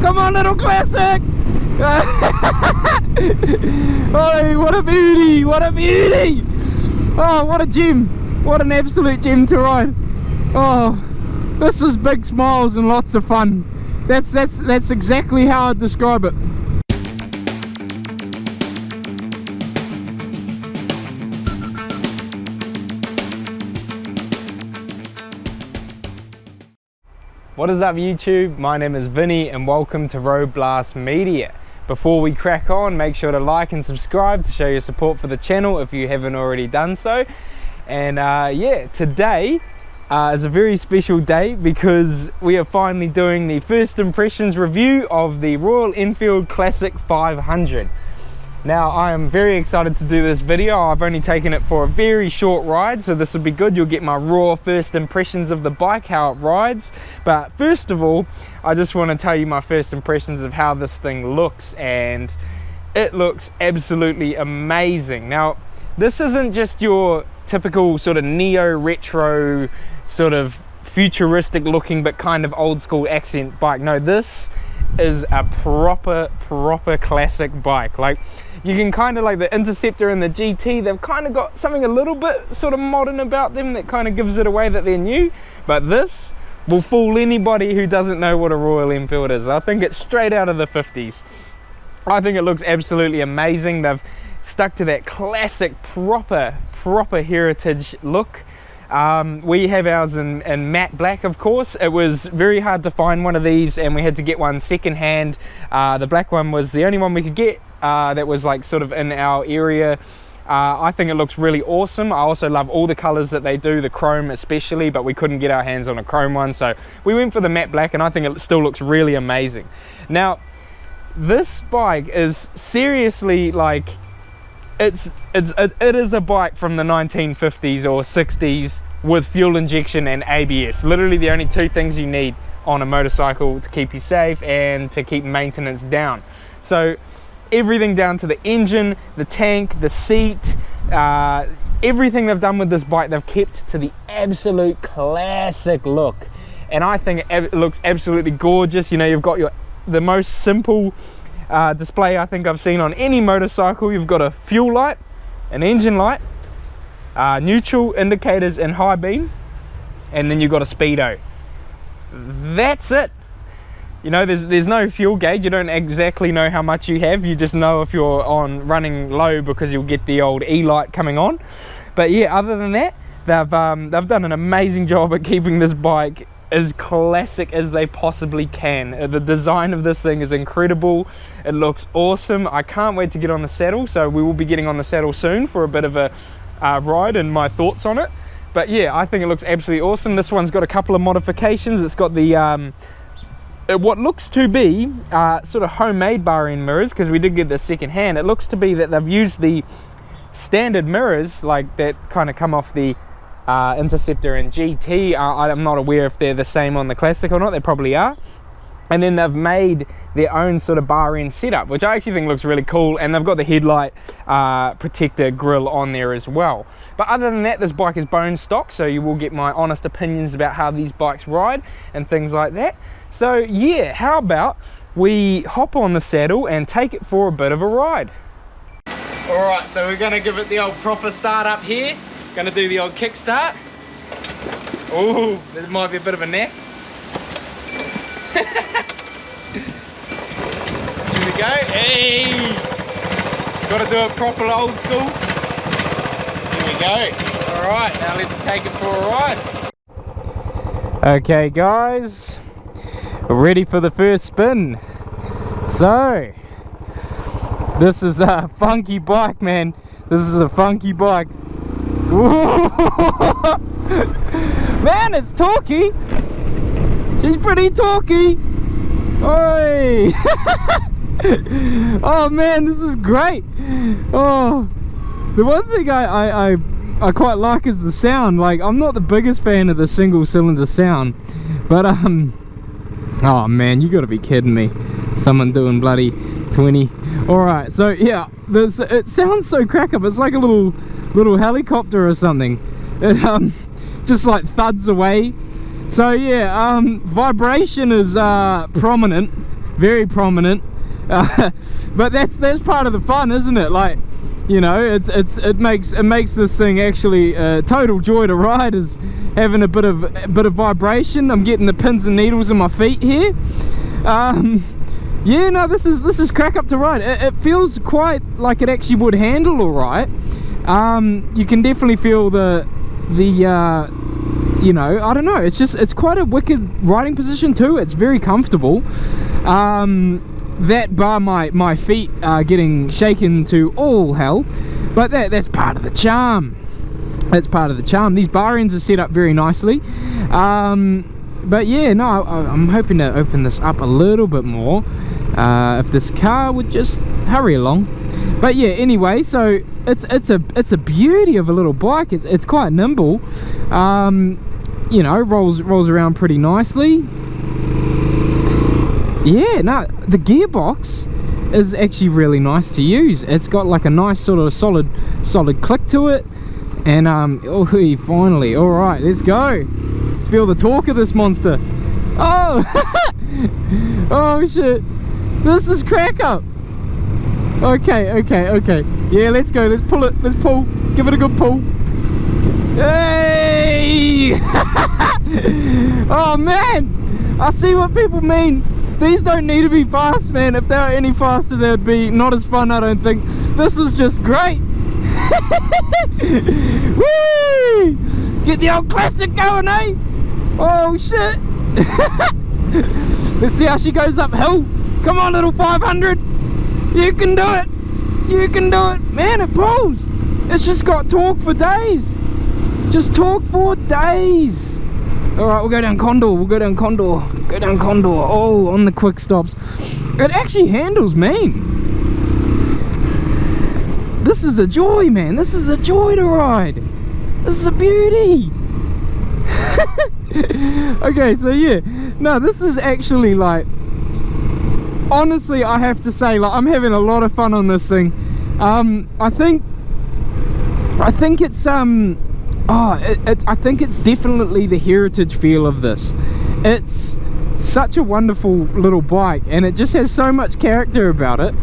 Come on, little classic! Oh, what a beauty! What a beauty! Oh, what a gem! What an absolute gem to ride! Oh, this is big smiles and lots of fun. That's exactly how I'd describe it. What is up YouTube? My name is Vinny and welcome to Road Blast Media. Before we crack on, make sure to like and subscribe to show your support for the channel if you haven't already done so. And yeah, today is a very special day because we are finally doing the first impressions review of the Royal Enfield Classic 500. Now I am very excited to do this video. I've only taken it for a very short ride, so this will be good. You'll get my raw first impressions of the bike, how it rides. But first of all, I just want to tell you my first impressions of how this thing looks, and it looks absolutely amazing. Now this isn't just your typical sort of neo-retro sort of futuristic looking but kind of old school accent bike. No, this is a proper classic bike. Like, you can kind of, like the Interceptor and the GT, they've kind of got something a little bit sort of modern about them that kind of gives it away that they're new, but this will fool anybody who doesn't know what a Royal Enfield is. I think it's straight out of the 50s. I think it looks absolutely amazing. They've stuck to that classic proper heritage look. We have ours in matte black, of course. It was very hard to find one of these and we had to get one second hand. The black one was the only one we could get that was like sort of in our area. I think it looks really awesome. I also love all the colors that they do, the chrome especially, but we couldn't get our hands on a chrome one, so we went for the matte black, and I think it still looks really amazing. Now this bike is seriously like, it is a bike from the 1950s or 60s with fuel injection and ABS. Literally the only two things you need on a motorcycle to keep you safe and to keep maintenance down. So everything down to the engine, the tank, the seat, everything they've done with this bike, they've kept to the absolute classic look, and I think it looks absolutely gorgeous. You know, you've got the most simple display I think I've seen on any motorcycle. You've got a fuel light, an engine light, neutral indicators and high beam, and then you've got a speedo. That's it. You know, there's no fuel gauge. You don't exactly know how much you have. You just know if you're on running low because you'll get the old E-light coming on. But yeah, other than that, they've done an amazing job at keeping this bike as classic as they possibly can. The design of this thing is incredible. It looks awesome. I can't wait to get on the saddle, so we will be getting on the saddle soon for a bit of a ride and my thoughts on it. But yeah, I think it looks absolutely awesome. This one's got a couple of modifications. It's got the what looks to be sort of homemade bar end mirrors, because we did get this second hand. It looks to be that they've used the standard mirrors like that kind of come off the Interceptor and GT. I'm not aware if they're the same on the Classic or not. They probably are. And then they've made their own sort of bar end setup, which I actually think looks really cool, and they've got the headlight protector grille on there as well. But other than that, this bike is bone stock, so you will get my honest opinions about how these bikes ride and things like that. So yeah, how about we hop on the saddle and take it for a bit of a ride. Alright, so we're going to give it the old proper start up here. Going to do the old kickstart. Oh, there might be a bit of a nap. Here we go. Hey! Got to do it proper old school. Here we go. Alright, now let's take it for a ride. Okay guys, we're ready for the first spin. So, this is a funky bike, man. This is a funky bike. Man, it's torquey. She's pretty torquey. Oi! Oh man, this is great. Oh, the one thing I quite like is the sound. Like, I'm not the biggest fan of the single cylinder sound, but oh man, you gotta be kidding me. Someone doing bloody 20. Alright, so yeah, it sounds so crack up. It's like a little helicopter or something. It just like thuds away. So yeah, vibration is prominent. very prominent. But that's part of the fun, isn't it? Like, you know, it makes this thing actually a total joy to ride, is having a bit of vibration. I'm getting the pins and needles in my feet here. Yeah, no, this is crack up to ride. It feels quite like it actually would handle all right. You can definitely feel the you know, I don't know, it's quite a wicked riding position too. It's very comfortable. That bar my feet are getting shaken to all hell, but that's part of the charm. That's part of the charm. These bar ends are set up very nicely. But yeah, no, I'm hoping to open this up a little bit more, if this car would just hurry along. But yeah, anyway, so it's a beauty of a little bike. It's quite nimble. You know, rolls around pretty nicely. Yeah, no, the gearbox is actually really nice to use. It's got like a nice sort of solid click to it. And oh, finally, all right, let's go. Let's feel the torque of this monster. Oh, oh shit, this is crack up. Okay. Yeah, let's go. Let's pull it. Let's pull. Give it a good pull. Hey! Oh man, I see what people mean. These don't need to be fast, man. If they were any faster, they would be not as fun, I don't think. This is just great. Woo! Get the old classic going, eh? Oh shit! Let's see how she goes uphill. Come on, little 500. You can do it. You can do it. Man, it pulls. It's just got torque for days. Just torque for days. Alright, we'll go down Condor. We'll go down Condor. Go down Condor. Oh, on the quick stops. It actually handles mean. This is a joy, man. This is a joy to ride. This is a beauty. Okay, so yeah. No, this is actually like, honestly, I have to say, like, I'm having a lot of fun on this thing. I think it's I think it's definitely the heritage feel of this. It's such a wonderful little bike, and it just has so much character about it.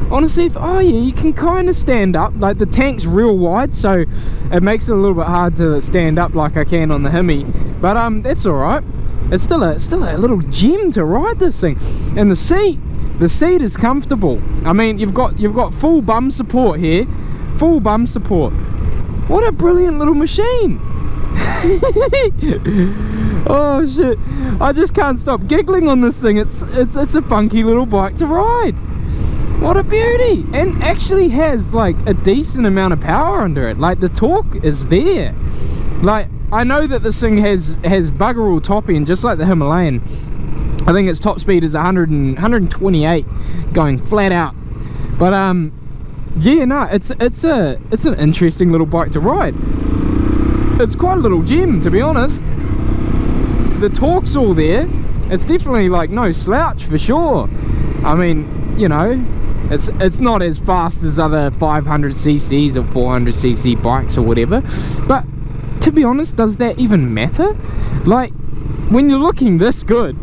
Honestly, oh yeah, you can kind of stand up. Like, the tank's real wide, so it makes it a little bit hard to stand up like I can on the Hemi. But that's all right. It's still a little gem to ride this thing. And the seat is comfortable. I mean, you've got full bum support here, full bum support. What a brilliant little machine. Oh shit, I just can't stop giggling on this thing. It's a funky little bike to ride. What a beauty. And actually has like a decent amount of power under it. Like, the torque is there. Like, I know that this thing has bugger all top end, just like the Himalayan. I think its top speed is 128 going flat out. But yeah, no, it's an interesting little bike to ride. It's quite a little gem, to be honest. The torque's all there. It's definitely like no slouch for sure. I mean, you know, it's not as fast as other 500cc's or 400cc bikes or whatever. But to be honest, does that even matter? Like, when you're looking this good,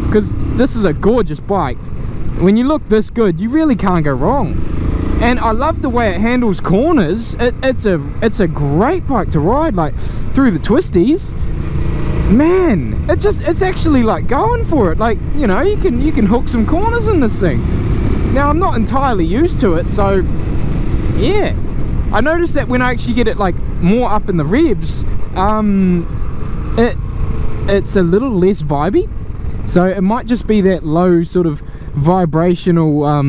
because this is a gorgeous bike, when you look this good, you really can't go wrong. And I love the way it handles corners. It's a great bike to ride, like through the twisties. Man, it's actually like going for it. Like, you know, you can hook some corners in this thing. Now, I'm not entirely used to it, so yeah. I noticed that when I actually get it like more up in the revs, it's a little less vibey. So it might just be that low sort of vibrational,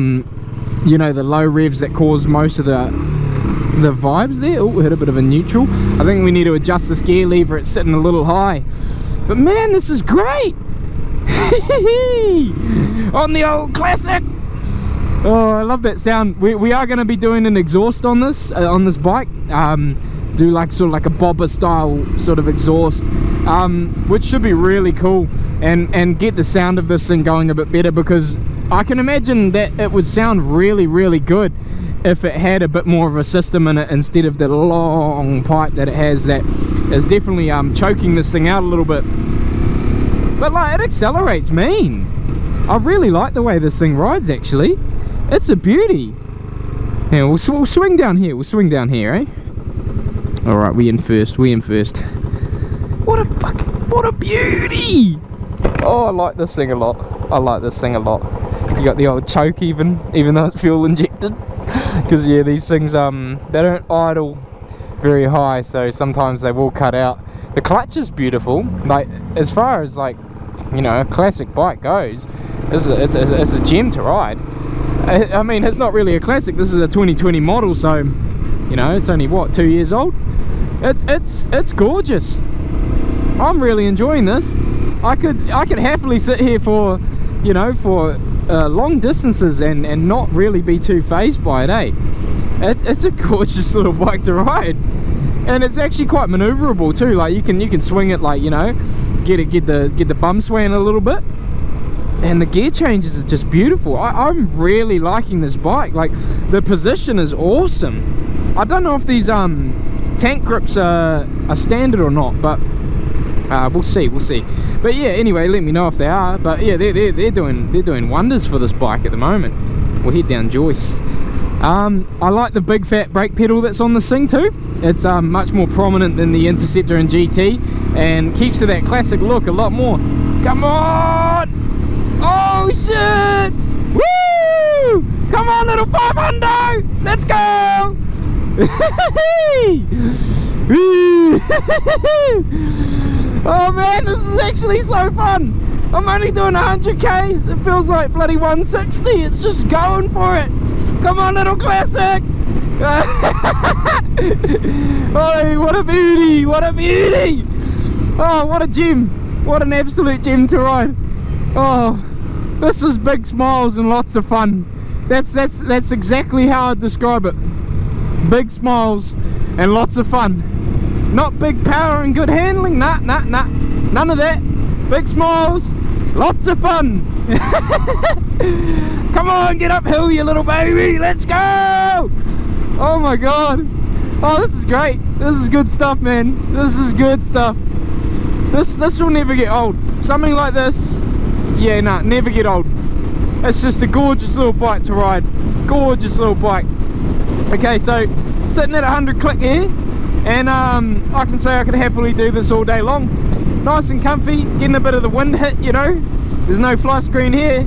you know, the low revs that cause most of the vibes there. Oh, we hit a bit of a neutral. I think we need to adjust this gear lever. It's sitting a little high. But man, this is great. On the old classic. Oh, I love that sound. We are going to be doing an exhaust on this bike. Do like sort of like a bobber style sort of exhaust, which should be really cool, and get the sound of this thing going a bit better, because I can imagine that it would sound really good if it had a bit more of a system in it instead of the long pipe that it has. That is definitely choking this thing out a little bit. But like, it accelerates mean. I really like the way this thing rides, actually. It's a beauty. Yeah, we'll swing down here. We'll swing down here, eh? Alright, we in first. What a beauty! Oh, I like this thing a lot. You got the old choke even though it's fuel injected. Because yeah, these things they don't idle very high, so sometimes they will cut out. The clutch is beautiful. Like, as far as, like, you know, a classic bike goes, it's a gem to ride. I mean, it's not really a classic. This is a 2020 model, so you know, it's only what, 2 years old. It's gorgeous. I'm really enjoying this. I could happily sit here for, you know, for long distances and not really be too phased by it, eh? It's a gorgeous little bike to ride, and it's actually quite maneuverable too. Like, you can swing it, like, you know, get the bum swaying a little bit, and the gear changes are just beautiful. I'm really liking this bike. Like, the position is awesome. I don't know if these tank grips are standard or not, but we'll see. But yeah, anyway, let me know if they are. But yeah, they're doing wonders for this bike at the moment. We'll head down Joyce. I like the big fat brake pedal that's on this thing too. It's much more prominent than the Interceptor and GT, and keeps to that classic look a lot more. Come on! Oh shit! Woo! Come on, little 500! Let's go! Oh man, this is actually so fun. I'm only doing 100 Ks. It feels like bloody 160. It's just going for it. Come on, little classic. Oh, what a beauty, what a beauty. Oh, what a gem. What an absolute gem to ride. Oh, this is big smiles and lots of fun. That's exactly how I'd describe it. Big smiles and lots of fun. Not big power and good handling, nah, none of that. Big smiles, lots of fun. Come on, get uphill, you little baby, let's go. Oh my god. Oh, this is great. This is good stuff, man. This is good stuff. This will never get old. Something like this, yeah, nah, never get old. It's just a gorgeous little bike to ride. Gorgeous little bike. Okay, so sitting at 100 click here, and I can say I could happily do this all day long. Nice and comfy, getting a bit of the wind hit, you know. There's no fly screen here,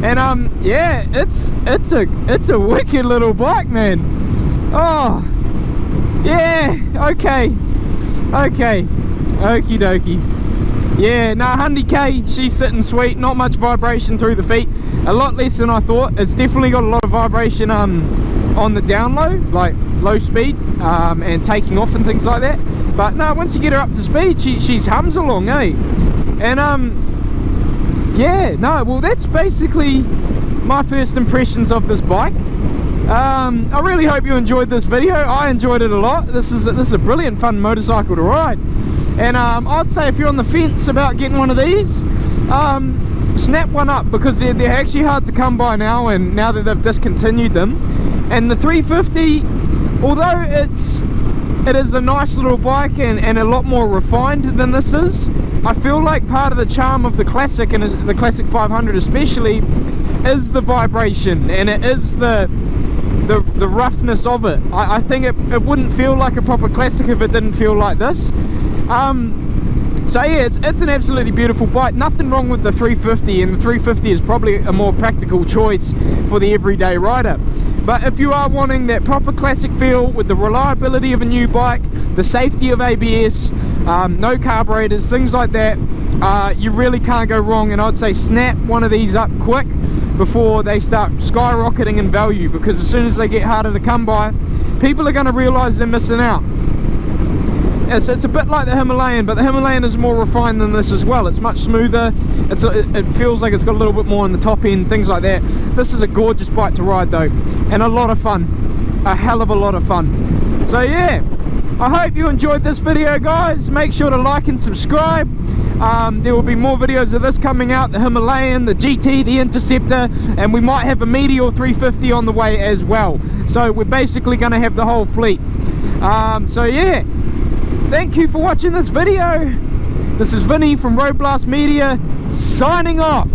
and yeah, it's a wicked little bike, man. Oh yeah, okay, okie dokie. Yeah, nah, 100k, she's sitting sweet. Not much vibration through the feet, a lot less than I thought. It's definitely got a lot of vibration on the down low, like low speed, and taking off and things like that. But no, once you get her up to speed, she's hums along, eh? And yeah, no, well, that's basically my first impressions of this bike. I really hope you enjoyed this video. I enjoyed it a lot. This is a brilliant fun motorcycle to ride. And I'd say if you're on the fence about getting one of these, snap one up, because they're actually hard to come by now, and now that they've discontinued them. And the 350, although it is a nice little bike and a lot more refined than this is, I feel like part of the charm of the Classic, and the Classic 500 especially, is the vibration, and it is the roughness of it. I think it wouldn't feel like a proper Classic if it didn't feel like this. So yeah, it's an absolutely beautiful bike. Nothing wrong with the 350, and the 350 is probably a more practical choice for the everyday rider. But if you are wanting that proper Classic feel with the reliability of a new bike, the safety of ABS, no carburetors, things like that, you really can't go wrong. And I'd say snap one of these up quick before they start skyrocketing in value, because as soon as they get harder to come by, people are going to realize they're missing out. So it's a bit like the Himalayan, but the Himalayan is more refined than this as well. It's much smoother. It feels like it's got a little bit more on the top end, things like that. This is a gorgeous bike to ride though, and a lot of fun, a hell of a lot of fun. So yeah, I hope you enjoyed this video, guys. Make sure to like and subscribe. There will be more videos of this coming out, the Himalayan, the GT, the Interceptor, and we might have a Meteor 350 on the way as well. So we're basically going to have the whole fleet. So yeah, thank you for watching this video. This is Vinny from Road Blast Media, signing off.